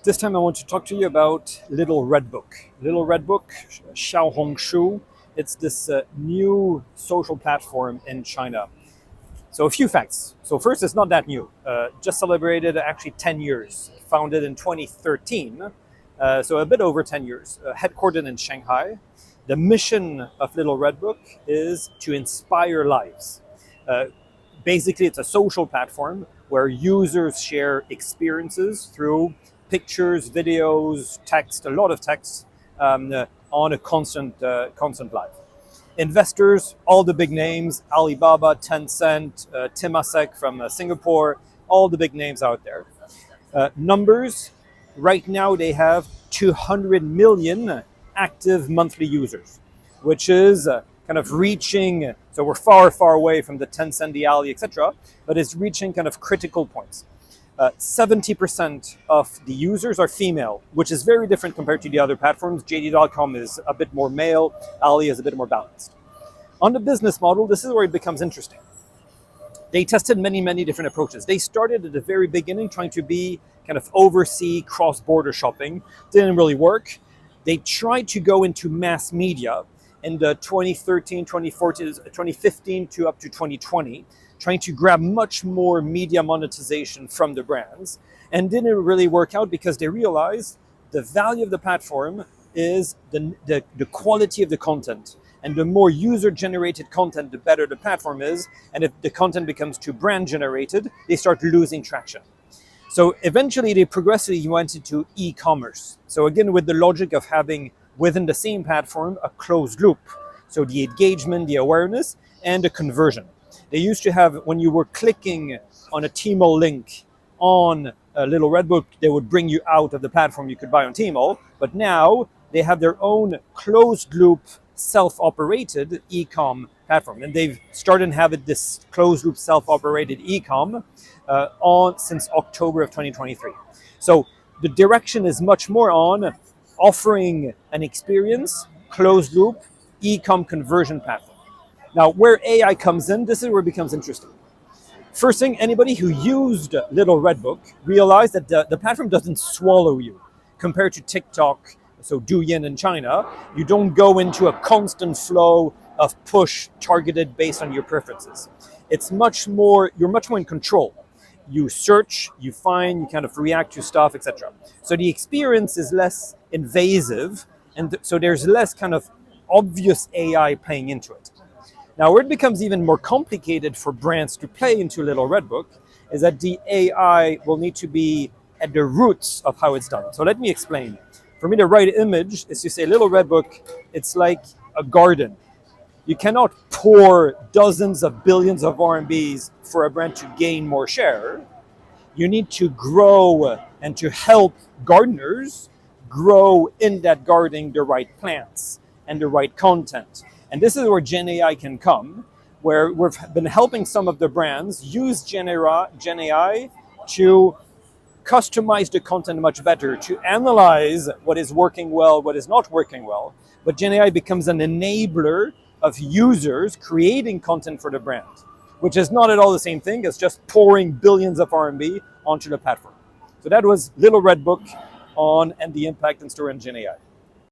This time I want to talk to you about Little Red Book. Little Red Book, Xiaohongshu, it's this new social platform in China. So a few facts. So first, it's not that new. Just celebrated actually 10 years. Founded in 2013, so a bit over 10 years. Headquartered in Shanghai. The mission of Little Red Book is to inspire lives. Basically, it's a social platform where users share experiences through pictures, videos, text, a lot of text on a constant live. Investors, all the big names, Alibaba, Tencent, Temasek from Singapore, all the big names out there. Numbers, right now they have 200 million active monthly users, which is kind of reaching, so we're far, far away from the Tencent, the Ali, etc., but it's reaching kind of critical points. 70% of the users are female, which is very different compared to the other platforms. JD.com is a bit more male, Ali is a bit more balanced. On the business model, this is where it becomes interesting. They tested many different approaches. They started at the very beginning trying to be kind of oversee cross-border shopping. Didn't really work. They tried to go into mass media in the 2013, 2014, 2015 to up to 2020, trying to grab much more media monetization from the brands, and didn't really work out because they realized the value of the platform is the quality of the content. And the more user-generated content, the better the platform is. And if the content becomes too brand-generated, they start losing traction. So eventually, they progressively went into e-commerce. So again, with the logic of having within the same platform a closed loop. So the engagement, the awareness, and the conversion. They used to have, when you were clicking on a Tmall link on a Little Red Book, they would bring you out of the platform you could buy on Tmall. But now they have their own closed loop, self-operated e-com platform. And they've started having this closed loop, self-operated e-com since October of 2023. So the direction is much more on offering an experience, closed loop, e-com conversion platform. Now, where AI comes in, this is where it becomes interesting. First thing, anybody who used Little Red Book realized that the platform doesn't swallow you. Compared to TikTok, so Douyin in China, you don't go into a constant flow of push targeted based on your preferences. It's much more, you're much more in control. You search, you find, you kind of react to stuff, etc. So the experience is less invasive, and so there's less kind of obvious AI playing into it. Now, where it becomes even more complicated for brands to play into Little Red Book is that the AI will need to be at the roots of how it's done. So let me explain. For me, the right image is to say Little Red Book, it's like a garden. You cannot pour dozens of billions of RMBs for a brand to gain more share. You need to grow and to help gardeners grow in that garden the right plants and the right content. And this is where GenAI can come, where we've been helping some of the brands use GenAI to customize the content much better, to analyze what is working well, what is not working well. But GenAI becomes an enabler of users creating content for the brand, which is not at all the same thing as just pouring billions of RMB onto the platform. So that was Little Red Book on and the impact and story in GenAI.